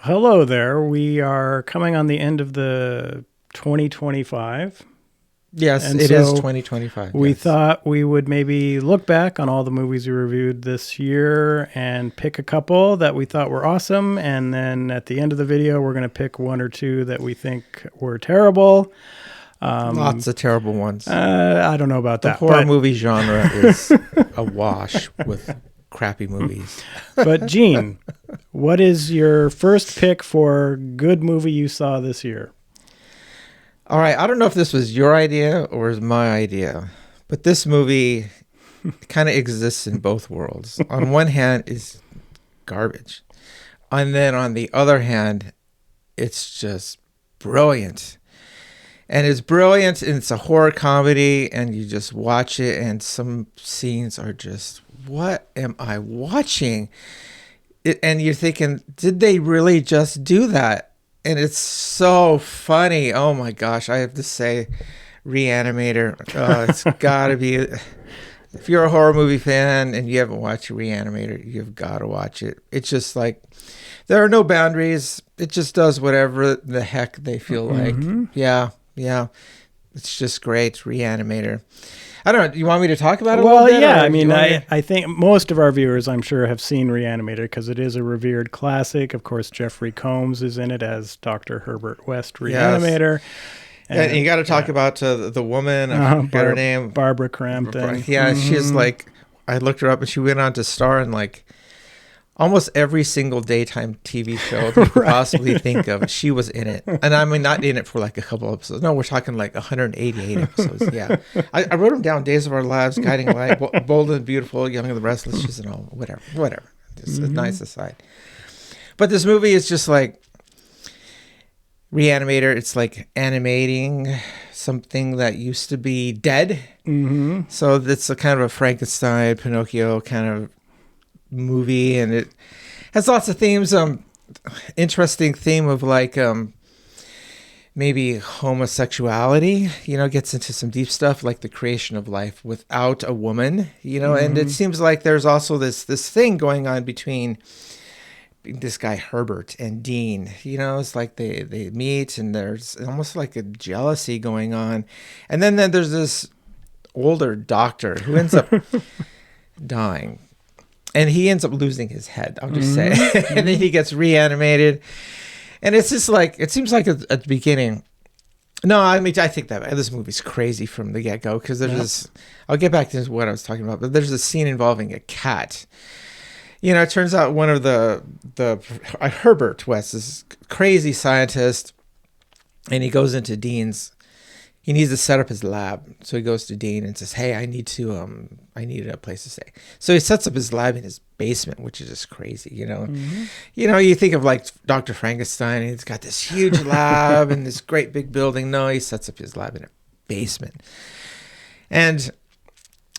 Hello there. We are coming on the end of the 2025. Yes, And it is so 2025. We Yes. thought we would maybe look back on all the movies we reviewed this year and pick a couple that we thought were awesome. And then at the end of the video, we're going to pick one or two that we think were terrible. Lots of terrible ones. I don't know about The that. horror movie genre is awash with crappy movies. But Gene, what is your first pick for good movie you saw this year? All right, I don't know if this was your idea or is my idea, but this movie kind of exists in both worlds. On one hand, it's garbage. And then on the other hand, it's just brilliant. And it's brilliant, and it's a horror comedy, and you just watch it, and some scenes are just, what am I watching? And you're thinking, did they really just do that? And it's so funny. Oh my gosh, I have to say, Reanimator. It's got to be. If you're a horror movie fan and you haven't watched Reanimator, you've got to watch it. It's just like, there are no boundaries. It just does whatever the heck they feel like. Yeah. It's just great. Reanimator. I don't know. You want me to talk about it a little bit? Yeah. I mean, I think most of our viewers, I'm sure, have seen Reanimator because it is a revered classic. Of course, Jeffrey Combs is in it as Dr. Herbert West, Reanimator. Yes. And you got to talk about the woman. I forget her name. Barbara Crampton. Yeah, she's like, I looked her up and she went on to star in like almost every single daytime TV show that you could possibly think of. She was in it. And I mean, not in it for like a couple episodes. No, we're talking like 188 episodes. Yeah. I wrote them down. Days of Our Lives, Guiding Light, Bold and Beautiful, Young and the Restless. She's in all, whatever. Just a nice aside. But this movie is just like Reanimator. It's like animating something that used to be dead. Mm-hmm. So it's a kind of a Frankenstein, Pinocchio kind of movie, and it has lots of themes. Interesting theme of like maybe homosexuality, gets into some deep stuff like the creation of life without a woman, and it seems like there's also this thing going on between this guy Herbert and Dean. It's like they meet and there's almost like a jealousy going on, and then there's this older doctor who ends up dying. And he ends up losing his head, I'll just say. And then he gets reanimated. And it's just like, it seems like at the beginning. No, I mean, I think that this movie's crazy from the get-go. Because there's this, I'll get back to what I was talking about. But there's a scene involving a cat. It turns out one of the Herbert West, this crazy scientist. And he goes into Dean's. He needs to set up his lab. So he goes to Dean and says, hey, I need a place to stay. So he sets up his lab in his basement, which is just crazy, You think of like Dr. Frankenstein, and he's got this huge lab and this great big building. No, he sets up his lab in a basement. And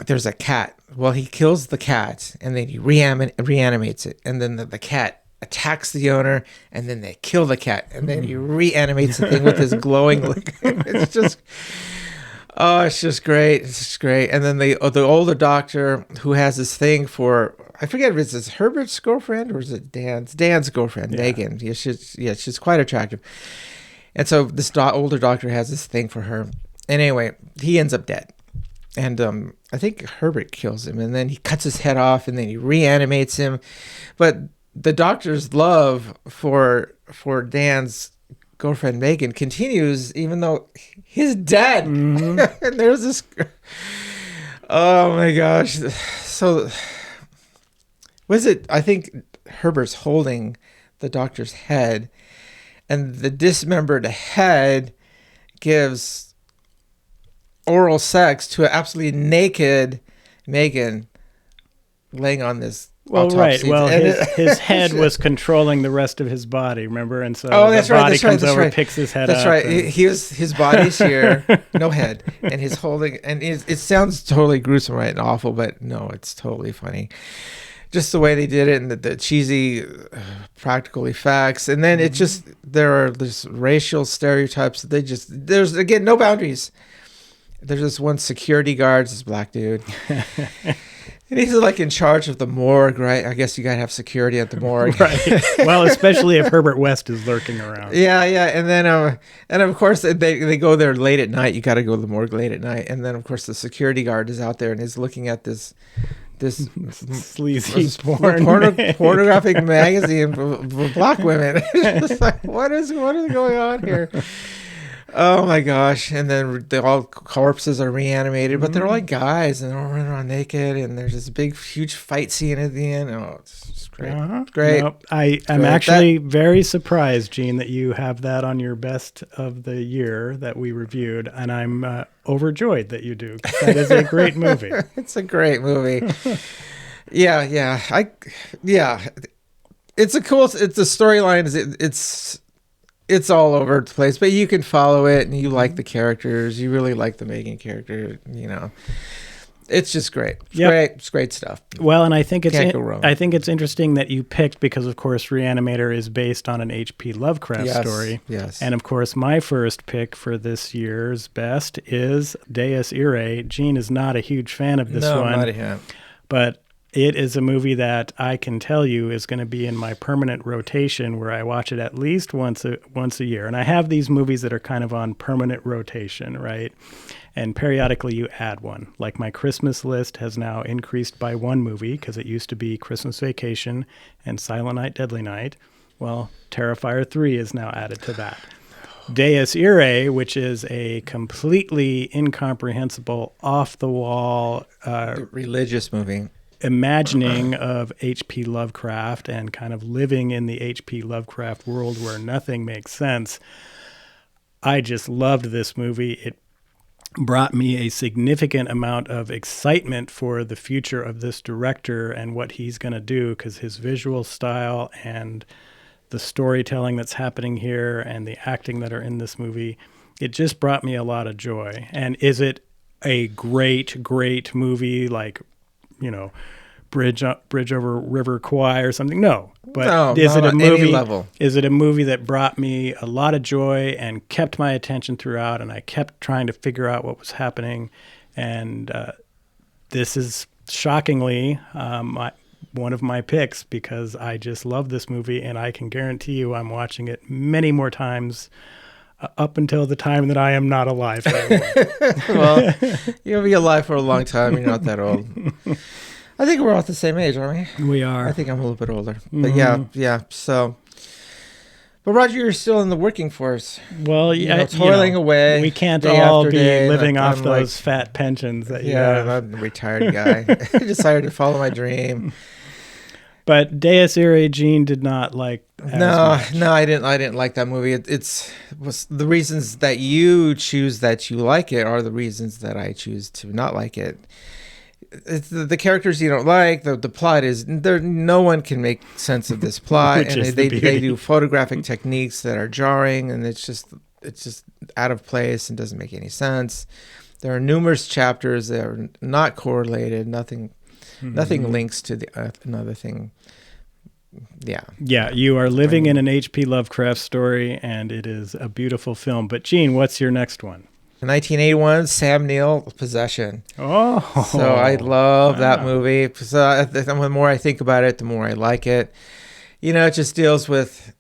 there's a cat. Well, he kills the cat, and then he reanimates it. And then the cat attacks the owner, and then they kill the cat, and then he reanimates the thing with his glowing look. It's just great. It's just great. And then the older doctor who has this thing for, I forget if it's Herbert's girlfriend or is it Dan's girlfriend, Megan. Yeah, she's quite attractive. And so this older doctor has this thing for her. And anyway, he ends up dead. And I think Herbert kills him, and then he cuts his head off, and then he reanimates him. But the doctor's love for Dan's girlfriend Megan continues, even though he's dead. And there's this. Oh my gosh! So was it? I think Herbert's holding the doctor's head, and the dismembered head gives oral sex to an absolutely naked Megan laying on this. Well, right. Well, his head was controlling the rest of his body, remember? And so that's the body comes over, picks his head up. That's right. His body's here, no head, and he's holding. And it sounds totally gruesome, right, and awful, but no, it's totally funny. Just the way they did it, and the cheesy practical effects, and then there are this racial stereotypes. There's again no boundaries. There's this one security guard, this black dude. And he's like in charge of the morgue, right? I guess you gotta have security at the morgue. Right. Well, especially if Herbert West is lurking around. Yeah, yeah. And of course they go there late at night. You gotta go to the morgue late at night. And then of course the security guard is out there and is looking at this sleazy pornographic magazine for black women. It's just like, what is going on here? Oh my gosh. And then all corpses are reanimated, but they're all like guys and they're all running around naked, and there's this big huge fight scene at the end. Oh, it's just great. Great. Nope. I'm actually very surprised, Gene, that you have that on your best of the year that we reviewed, and I'm overjoyed that you do. That is a great movie. It's a great movie. Yeah. It's a storyline. It's all over the place, but you can follow it, and you like the characters. You really like the Megan character. It's just great. It's great stuff. Well, and I think Can't go wrong. I think it's interesting that you picked, because of course Reanimator is based on an H.P. Lovecraft story. Yes. And of course my first pick for this year's best is Deus Irae. Gene is not a huge fan of this one. No, not a but it is a movie that I can tell you is going to be in my permanent rotation, where I watch it at least once a year. And I have these movies that are kind of on permanent rotation, right? And periodically you add one. Like my Christmas list has now increased by one movie, because it used to be Christmas Vacation and Silent Night, Deadly Night. Well, Terrifier 3 is now added to that. Deus Irae, which is a completely incomprehensible, off-the-wall religious movie, imagining of H.P. Lovecraft and kind of living in the H.P. Lovecraft world where nothing makes sense. I just loved this movie. It brought me a significant amount of excitement for the future of this director and what he's going to do, because his visual style and the storytelling that's happening here and the acting that are in this movie, it just brought me a lot of joy. And is it a great movie like, Bridge Over River Kwai or something? No. But is it a movie? Is it a movie that brought me a lot of joy and kept my attention throughout, and I kept trying to figure out what was happening? And this is shockingly one of my picks, because I just love this movie, and I can guarantee you I'm watching it many more times up until the time that I am not alive anymore. Well, you'll be alive for a long time. You're not that old. I think we're all the same age, aren't we? We are. I think I'm a little bit older. But yeah. So, but Roger, you're still in the working force. Well, toiling away. We can't all be living off those fat pensions that you have. I'm a retired guy. I decided to follow my dream. But Deus Irae, Gene did not like. No, I didn't like that movie. It was the reasons that you choose that you like it are the reasons that I choose to not like it. It's the characters you don't like. The plot is there. No one can make sense of this plot, and they do photographic techniques that are jarring, and it's just out of place and doesn't make any sense. There are numerous chapters that are not correlated. Nothing links to the another thing. Yeah, you are living in an H.P. Lovecraft story, and it is a beautiful film. But Gene, what's your next one? 1981, Sam Neill, Possession. Oh, so I love that movie. So the more I think about it, the more I like it. It just deals with.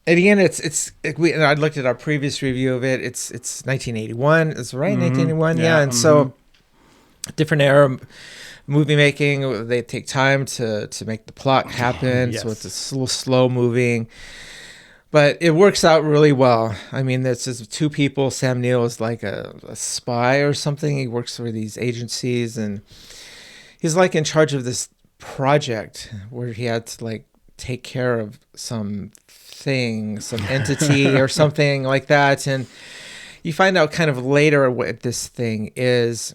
And again, I looked at our previous review of it. It's 1981. It's right, 1981. Yeah, and so different era. Movie making, they take time to make the plot happen. Yes. So it's a little slow moving, but it works out really well. I mean, there's just two people. Sam Neill is like a spy or something. He works for these agencies, and he's like in charge of this project where he had to like take care of some entity or something like that. And you find out kind of later what this thing is,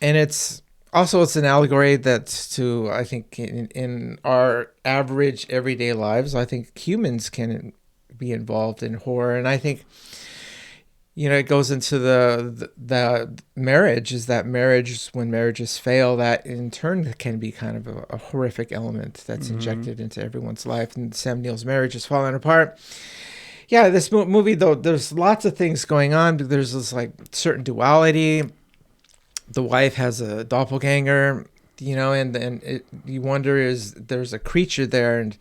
and it's an allegory that's to, I think, in our average everyday lives, I think humans can be involved in horror. And I think, it goes into the marriage, is that marriage, when marriages fail, that in turn can be kind of a horrific element that's injected into everyone's life. And Sam Neill's marriage is falling apart. Yeah, this movie, though, there's lots of things going on. There's this like certain duality. The wife has a doppelganger. and you wonder, is there's a creature there, and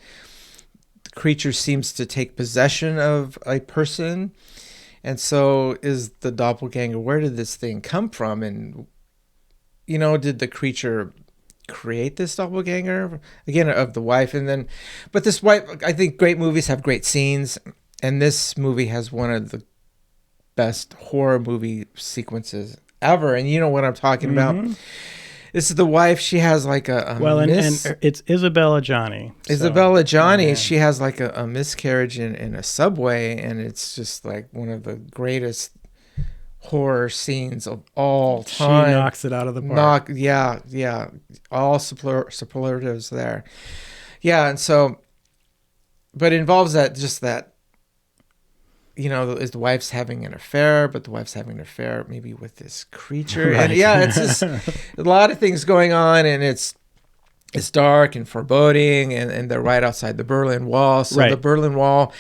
the creature seems to take possession of a person. And so is the doppelganger, where did this thing come from? And, did the creature create this doppelganger again of the wife? But this wife, I think great movies have great scenes. And this movie has one of the best horror movie sequences ever. And you know what I'm talking about. This is the wife. She has like a and it's Isabella Johnny. Isabella Johnny. Yeah. She has like a miscarriage in a subway, and it's just like one of the greatest horror scenes of all time. She knocks it out of the park. Yeah. All superlatives there. Yeah, and so, but it involves that is the wife's having an affair, but the wife's having an affair maybe with this creature. Right. And it's just a lot of things going on, and it's dark and foreboding, and they're right outside the Berlin Wall. So the Berlin Wall,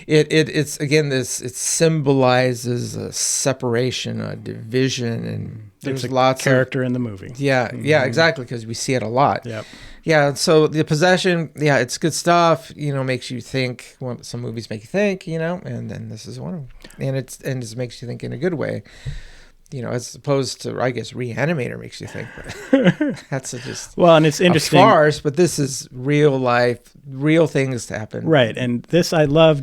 it's again it symbolizes a separation, a division, and there's lots of character in the movie. Yeah, exactly, because we see it a lot. Yep. Yeah, so the possession, it's good stuff. Makes you think. Well, some movies make you think, and then this is one of them, and it makes you think in a good way. As opposed to, I guess, Reanimator makes you think, but that's just and it's interesting. A farce, but this is real life, real things happen. Right, and this, I love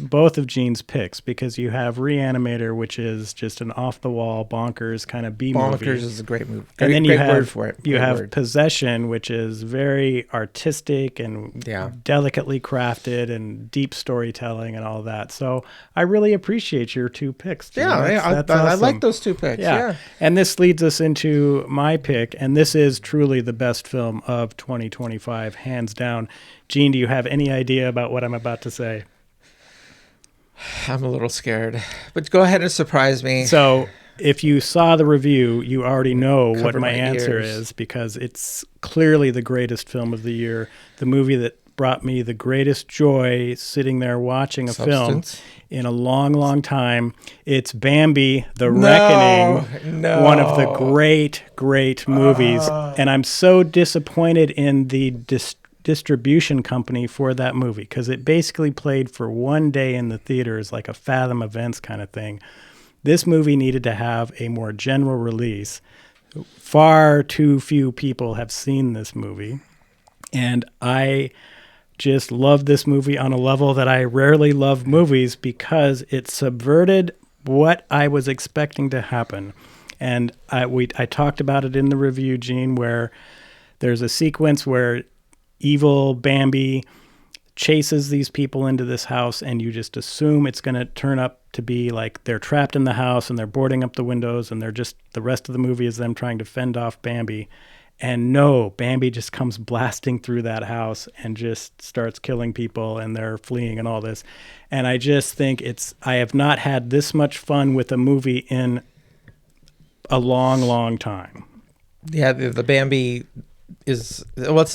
both of Gene's picks, because you have Reanimator, which is just an off-the-wall, bonkers kind of B movie. Bonkers is a great movie. And then you have, word for it. You have Possession, which is very artistic and delicately crafted and deep storytelling and all that. So I really appreciate your two picks, Gene. That's awesome. I like those two picks. Yeah. And this leads us into my pick, and this is truly the best film of 2025, hands down. Gene, do you have any idea about what I'm about to say? I'm a little scared, but go ahead and surprise me. So if you saw the review, you already know what my answer is, because it's clearly the greatest film of the year, the movie that brought me the greatest joy sitting there watching a film in a long, long time. It's Bambi, The Reckoning, one of the great, great movies. And I'm so disappointed in the distribution company for that movie, because it basically played for one day in the theaters, like a Fathom Events kind of thing. This movie needed to have a more general release. Far too few people have seen this movie. And I just love this movie on a level that I rarely love movies, because it subverted what I was expecting to happen. And I talked about it in the review, Gene, where there's a sequence where evil Bambi chases these people into this house, and you just assume it's going to turn up to be like they're trapped in the house and they're boarding up the windows, and the rest of the movie is them trying to fend off Bambi. And no, Bambi just comes blasting through that house and just starts killing people, and they're fleeing and all this. And I just think I have not had this much fun with a movie in a long, long time. Yeah, the Bambi it's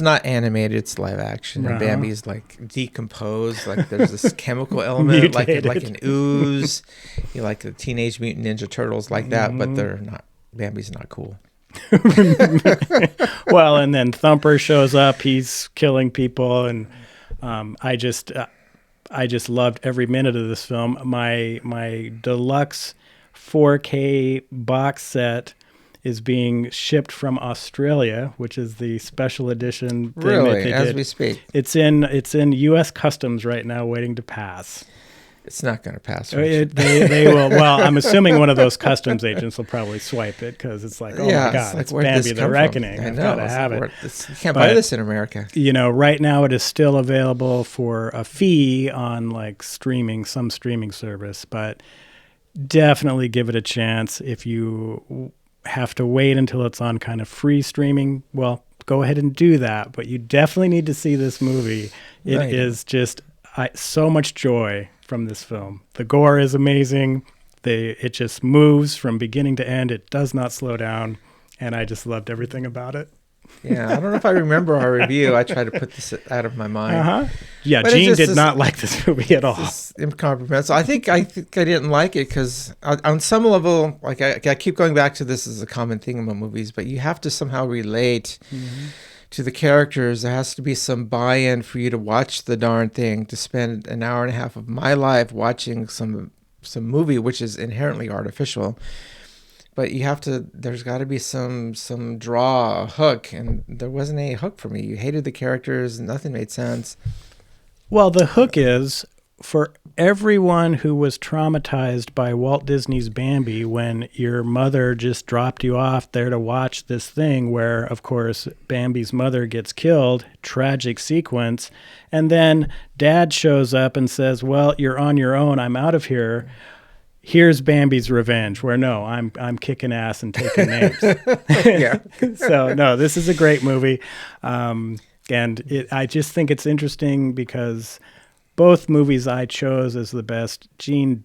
not animated, it's live action. And Bambi's like decomposed, like there's this chemical element, like an ooze. You like the Teenage Mutant Ninja Turtles like that, but they're not. Bambi's not cool. Well, and then Thumper shows up, he's killing people, and I just loved every minute of this film. My deluxe 4K box set is being shipped from Australia, which is the special edition thing really, that they as did. We speak. It's in U.S. Customs right now, waiting to pass. It's not going to pass. They will. Well, I'm assuming one of those customs agents will probably swipe it, because it's like, my God, it's Bambi the Reckoning. I've got to have it. You can't buy this in America. Right now it is still available for a fee on like some streaming service, but definitely give it a chance. If you have to wait until it's on kind of free streaming, well, go ahead and do that. But you definitely need to see this movie. It is just so much joy from this film. The gore is amazing. It just moves from beginning to end. It does not slow down, and I just loved everything about it. Yeah, I don't know if I remember our review. I tried to put this out of my mind. Yeah, But it's Gene just did this- not like this movie at all. It's incomprehensible. I think I didn't like it because on some level, like I keep going back to this as a common thing about movies, but you have to somehow relate to the characters. There has to be some buy-in for you to watch the darn thing. To spend an hour and a half of my life watching some movie, which is inherently artificial. But you have to. There's got to be some draw, a hook, and there wasn't any hook for me. You hated the characters, and nothing made sense. Well, the hook is for everyone who was traumatized by Walt Disney's Bambi when your mother just dropped you off there to watch this thing where, of course, Bambi's mother gets killed, tragic sequence, and then Dad shows up and says, well, you're on your own, I'm out of here. Here's Bambi's revenge, where no, I'm kicking ass and taking names. Yeah. So, no, this is a great movie. I just think it's interesting because both movies I chose as the best, Gene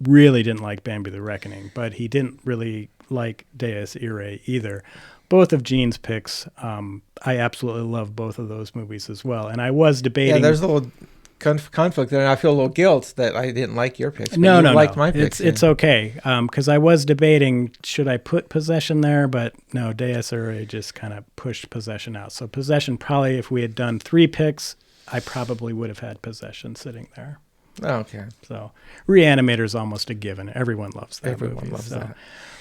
really didn't like Bambi the Reckoning, but he didn't really like Deus Irae either. Both of Gene's picks, I absolutely love both of those movies as well. And I was debating. Yeah, there's a little conflict there, and I feel a little guilt that I didn't like your picks. But No, you no, liked no. my picks. It's okay. Because I was debating, should I put Possession there? But no, Deus Irae just kind of pushed Possession out. So Possession, probably if we had done 3 picks, I probably would have had Possession sitting there. Oh, okay. So Reanimator's almost a given. Everyone loves that Everyone movie. loves that.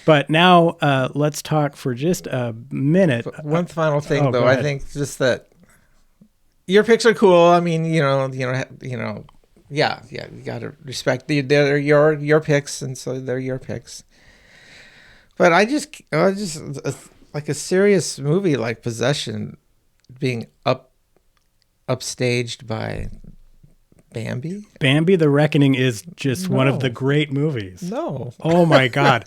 But now let's talk for just a minute. But one final thing, go though, I ahead. think just that your picks are cool. I mean, yeah, you got to respect they're your picks, and so they're your picks. But I just like a serious movie like Possession being upstaged by Bambi. Bambi the Reckoning is just one of No. the great movies. No. Oh my God!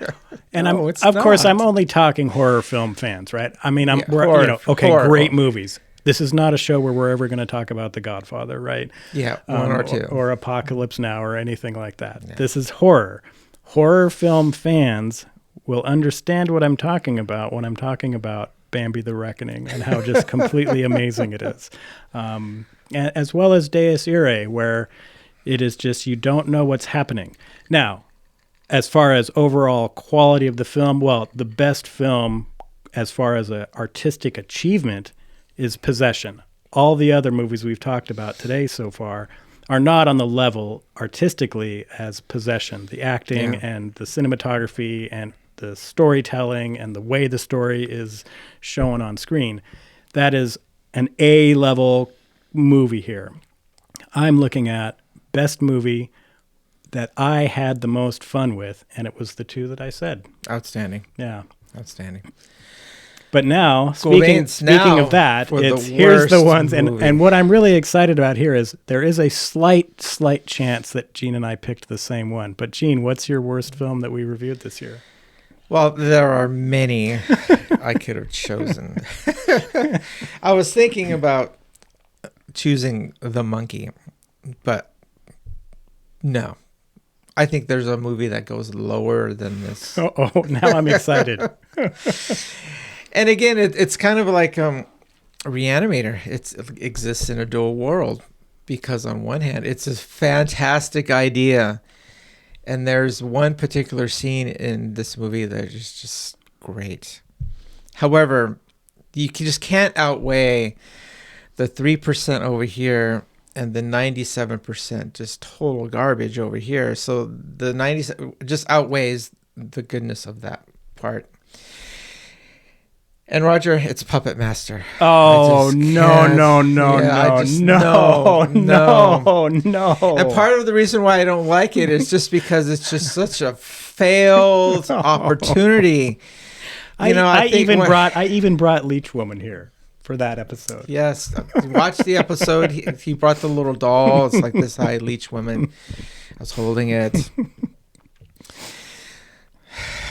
And No, it's of course not. I'm only talking horror film fans, right? I mean, Yeah, horror, great horror. movies. This is not a show where we're ever going to talk about The Godfather, right? Yeah, one or two. or Apocalypse Now, or anything like that. This is horror. Horror film fans will understand what I'm talking about when I'm talking about Bambi the Reckoning and how just completely amazing it is. As well as Deus Irae, where it is just you don't know what's happening. Now, as far as overall quality of the film, well, the best film as far as an artistic achievement is Possession. All the other movies we've talked about today so far are not on the level artistically as Possession. The acting and the cinematography and the storytelling and the way the story is shown on screen. That is an A-level movie here. I'm looking at best movie that I had the most fun with, and it was the 2 that I said. Outstanding. Yeah. Outstanding. But now, Cool speaking beans. Now of that, for the here's the worst ones. movie. And what I'm really excited about here is there is a slight chance that Gene and I picked the same one. But Gene, what's your worst film that we reviewed this year? Well, there are many I could have chosen. I was thinking about choosing The Monkey, but no. I think there's a movie that goes lower than this. Oh, now I'm excited. And again, it's kind of like Reanimator. It exists in a dual world because on one hand, it's a fantastic idea. And there's one particular scene in this movie that is just great. However, you just can't outweigh the 3% over here and the 97% just total garbage over here. So the 90 just outweighs the goodness of that part. And Roger, it's Puppet Master. Oh, I just no. can't- No. And part of the reason why I don't like it is just because it's just such a failed opportunity. I think even brought Leech Woman here for that episode. Yes, watch the episode. He brought the little doll. It's like this high Leech Woman. I was holding it.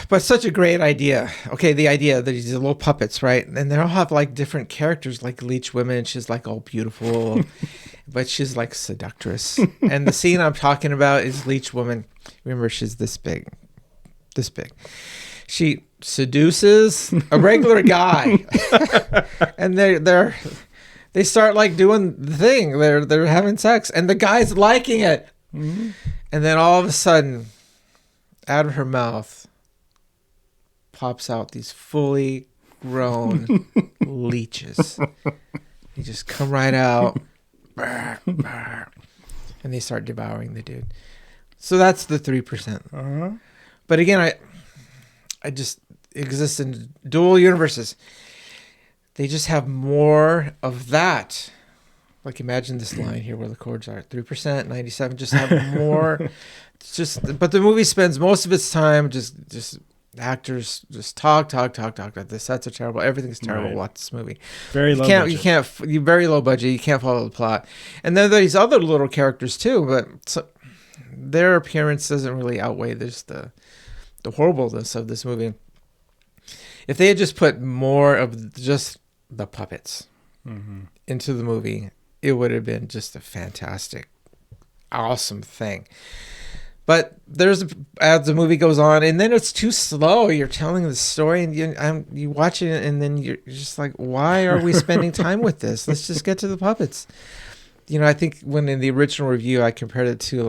But such a great idea. Okay, the idea that these little puppets, right? And they all have like different characters, like Leech Women. She's like all beautiful, but she's like seductress. And the scene I'm talking about is Leech Woman. Remember, she's this big. she seduces a regular guy, and they start like doing the thing. They're having sex, and the guy's liking it. Mm-hmm. And then all of a sudden, out of her mouth pops out these fully grown leeches. They just come right out, and they start devouring the dude. So that's the 3%. Uh-huh. But again, I just exist in dual universes. They just have more of that. Like imagine this line here where the chords are 3%, 97. Just have more. But the movie spends most of its time just actors just talk. The sets are terrible. Everything's terrible. Right. Watch this movie. Very low budget. You very low budget. You can't follow the plot. And then there's other little characters too, but their appearance doesn't really outweigh the horribleness of this movie. If they had just put more of just the puppets into the movie, it would have been just a fantastic, awesome thing. But as the movie goes on, and then it's too slow. You're telling the story, and you watch it, and then you're just like, why are we spending time with this? Let's just get to the puppets. I think when in the original review, I compared it to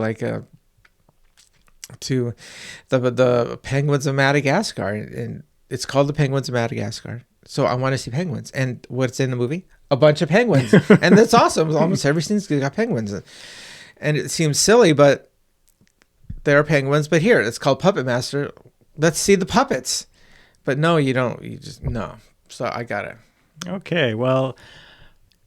the Penguins of Madagascar, and it's called the Penguins of Madagascar. So I want to see penguins, and what's in the movie? A bunch of penguins, and that's awesome. Almost every scene's got penguins, and it seems silly, but there are penguins. But here, it's called Puppet Master. Let's see the puppets. But no, you don't. You just no. So I got it. Okay, well.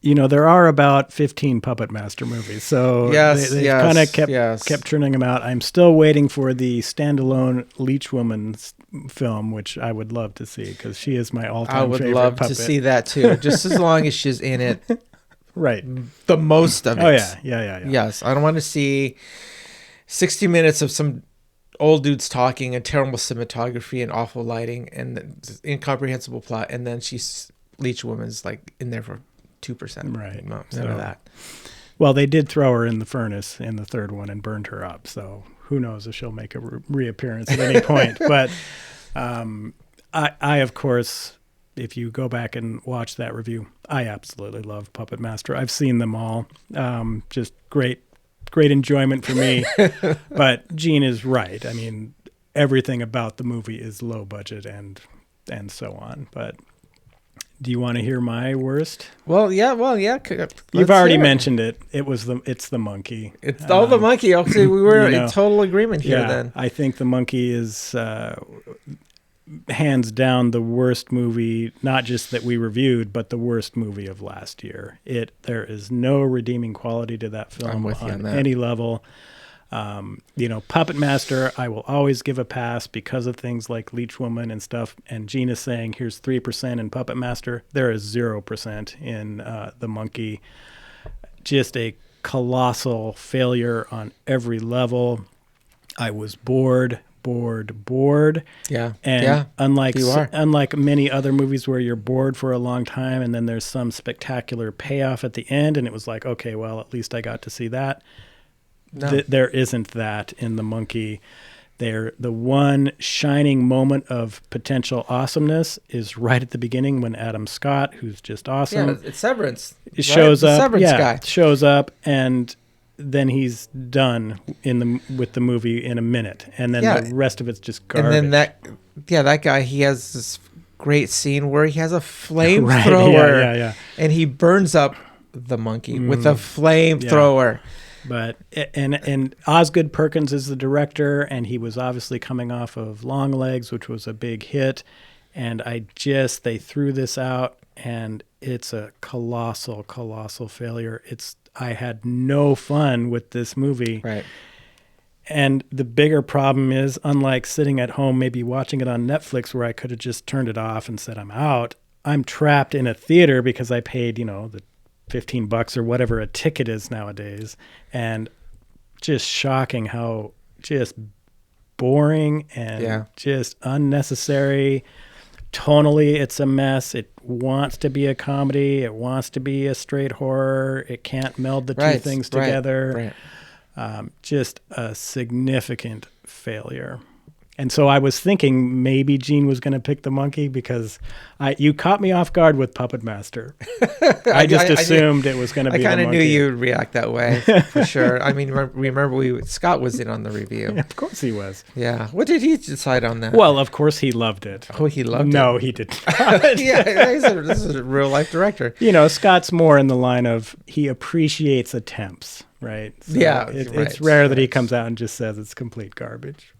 There are about 15 Puppet Master movies, so they kind of kept churning them out. I'm still waiting for the standalone Leech Woman film, which I would love to see because she is my all-time favorite puppet. I would love to see that too, just as long as she's in it. Right. The most of it. Oh, yeah. Yes, I don't want to see 60 minutes of some old dudes talking and terrible cinematography and awful lighting and incomprehensible plot, and then Leech Woman's like in there for 2%. Right. No, none of that. Well, they did throw her in the furnace in the third one and burned her up. So who knows if she'll make a reappearance at any point. But I, of course, if you go back and watch that review, I absolutely love Puppet Master. I've seen them all. Just great enjoyment for me. But Gene is right. I mean, everything about the movie is low budget and so on. But do you want to hear my worst? Well, yeah. You've already mentioned it. It's the monkey. It's the monkey. Okay, we were in total agreement here then. I think the monkey is hands down the worst movie, not just that we reviewed, but the worst movie of last year. There is no redeeming quality to that film on any level. Puppet Master, I will always give a pass because of things like Leech Woman and stuff. And Gina's saying here's 3% in Puppet Master. There is 0% in the monkey. Just a colossal failure on every level. I was bored. Yeah. And unlike many other movies where you're bored for a long time and then there's some spectacular payoff at the end, and it was like, okay, well, at least I got to see that. No. There isn't that in the monkey. The one shining moment of potential awesomeness is right at the beginning when Adam Scott, who's just awesome. Yeah, it's Severance. Shows up. Severance guy. Shows up, and then he's done with the movie in a minute, and then the rest of it's just garbage. And then that guy, he has this great scene where he has a flamethrower, yeah, and he burns up the monkey with a flamethrower. Yeah. But and Osgood Perkins is the director, and he was obviously coming off of Longlegs, which was a big hit. And they threw this out, and it's a colossal failure. I had no fun with this movie. Right. And the bigger problem is, unlike sitting at home, maybe watching it on Netflix, where I could have just turned it off and said I'm out, I'm trapped in a theater because I paid, the $15 or whatever a ticket is nowadays, and just shocking how just boring and just unnecessary. Tonally, it's a mess. It wants to be a comedy. It wants to be a straight horror. It can't meld the two things together. Right. Just a significant failure. And so I was thinking maybe Gene was going to pick the monkey because you caught me off guard with Puppet Master. I just assumed it was going to be I kind the of knew monkey. you'd react that way for sure. I mean, remember Scott was in on the review. Of course he was. Yeah. What did he decide on that? Well, of course he loved it. Oh, he loved No, it. he did not. Yeah, this is a real life director. You know, Scott's more in the line of he appreciates attempts, right? So Yeah, it's right, rare that he right. comes out and just says it's complete garbage.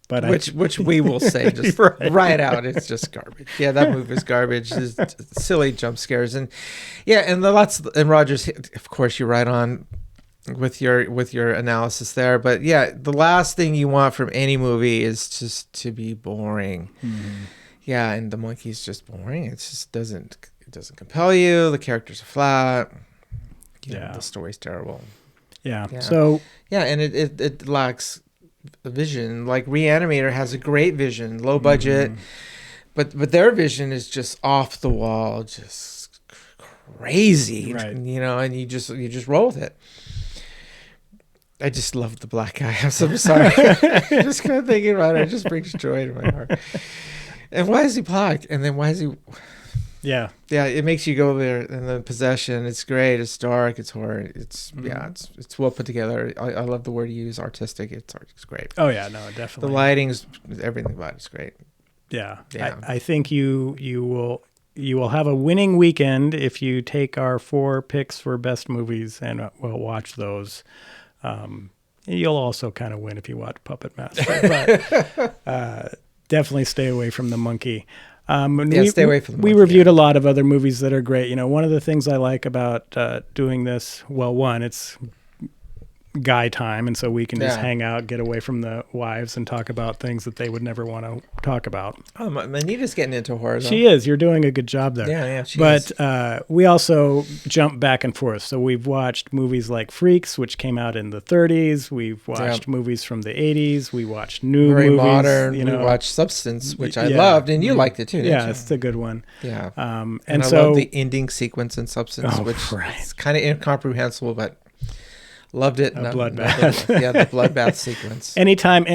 But Which we will say just right out, it's just garbage. Yeah, that movie is garbage. It's silly jump scares and Rogers, of course, you're right on with your analysis there. But yeah, the last thing you want from any movie is just to be boring. Mm-hmm. Yeah, and the monkey's just boring. It just doesn't compel you. The characters are flat. You know, the story's terrible. Yeah. Yeah. So yeah, and it lacks a vision. Like Reanimator has a great vision, low budget, but their vision is just off the wall, just crazy, Right. you know. And you just roll with it. I just love the black guy. I'm so sorry. Just kind of thinking about it. It just brings joy to my heart. And why is he black? And then why is he? yeah, Yeah, it makes you go there. And the Possession, it's great. It's dark. It's horror. It's it's well put together. I love the word you use, artistic. It's great. oh yeah, no, definitely. The lighting's everything about it's great. Yeah. Yeah. I think you will have a winning weekend if you take our 4 picks for best movies and we'll watch those. You'll also kind of win if you watch Puppet Master, but definitely stay away from the monkey. Stay away from the We monkey, reviewed a lot of other movies that are great. You know, one of the things I like about doing this, well, one, it's guy time, and so we can just Yeah. hang out, get away from the wives, and talk about things that they would never want to talk about. Anita's getting into horror, though. She is. You're doing a good job there. Yeah, she is. But we also jump back and forth. So we've watched movies like Freaks, which came out in the 30s. We've watched movies from the 80s. We watched new Very movies. modern. You know, We watched Substance, which I Yeah. loved, and you liked it too, didn't yeah, you? it's a good one. Yeah. And And I so love the ending sequence in Substance, Oh, which right. is kind of incomprehensible, but loved it. bloodbath. Yeah, the bloodbath sequence. anytime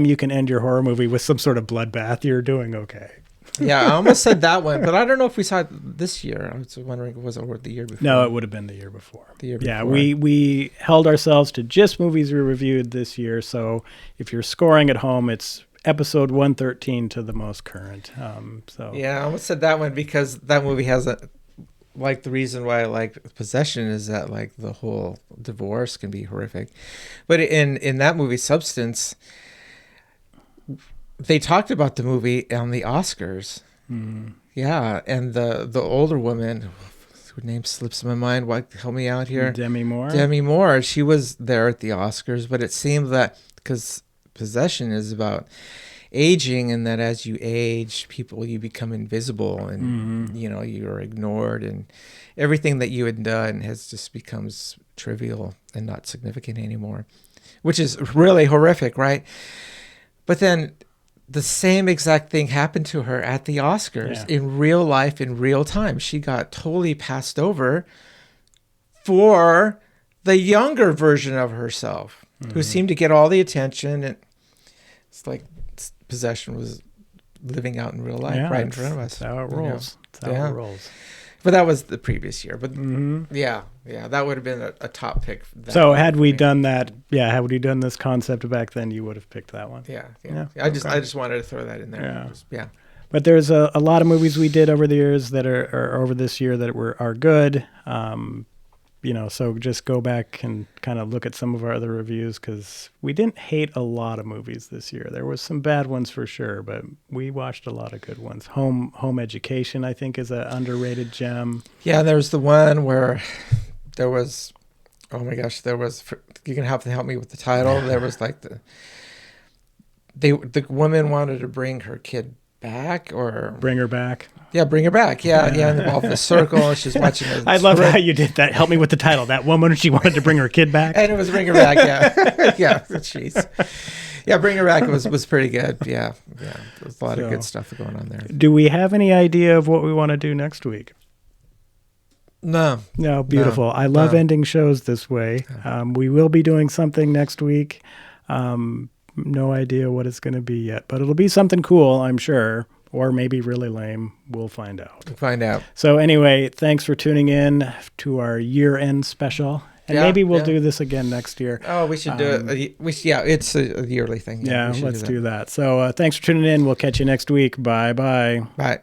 you can end your horror movie with some sort of bloodbath, you're doing okay. Yeah, I almost said that one, but I don't know if we saw it this year. I was wondering, was it the year before? No, it would have been the year before. Yeah, before. we held ourselves to just movies we reviewed this year. So if you're scoring at home, it's episode 113 to the most current. Yeah, I almost said that one because that movie has the reason why I like Possession is that like the whole divorce can be horrific. But in that movie, Substance, they talked about the movie on the Oscars. Yeah, and the older woman, her name slips my mind. Help me out here. Demi Moore. Demi Moore. She was there at the Oscars, but it seemed that because Possession is about aging, and that as you age, you become invisible, and you know you're ignored, and everything that you had done has just becomes trivial and not significant anymore, which is really horrific, right? But then the same exact thing happened to her at the Oscars in real life, in real time. She got totally passed over for the younger version of herself, who seemed to get all the attention. And it's like Possession was living out in real life, right in front of us. That's how it rolls. That's how it rolls. But that was the previous year. But yeah, that would have been a top pick. So had we done that, had we done this concept back then, you would have picked that one. Yeah. I just wanted to throw that in there. Yeah. But there's a lot of movies we did over the years that are over this year that are good. So just go back and kind of look at some of our other reviews, because we didn't hate a lot of movies this year. There was some bad ones for sure, but we watched a lot of good ones. Home Education, I think, is an underrated gem. Yeah, there's the one where there was, oh my gosh, you're going to have to help me with the title. There was like the woman wanted to bring her kid back, or Bring Her Back. Yeah, Bring Her Back. Yeah, involved the circle, and she's watching it. I love how you did that. Help me with the title. That woman, she wanted to bring her kid back. And it was Bring Her Back, yeah. Yeah, jeez. Yeah, Bring Her Back was pretty good. Yeah. There's a lot of good stuff going on there. Do we have any idea of what we want to do next week? No, beautiful. I love ending shows this way. We will be doing something next week. no idea what it's going to be yet, but it'll be something cool, I'm sure, or maybe really lame. We'll find out. Find out. So anyway, thanks for tuning in to our year-end special. And maybe we'll do this again next year. Oh, we should do it. It's a yearly thing. Yeah, let's do that. So thanks for tuning in. We'll catch you next week. Bye-bye. Bye.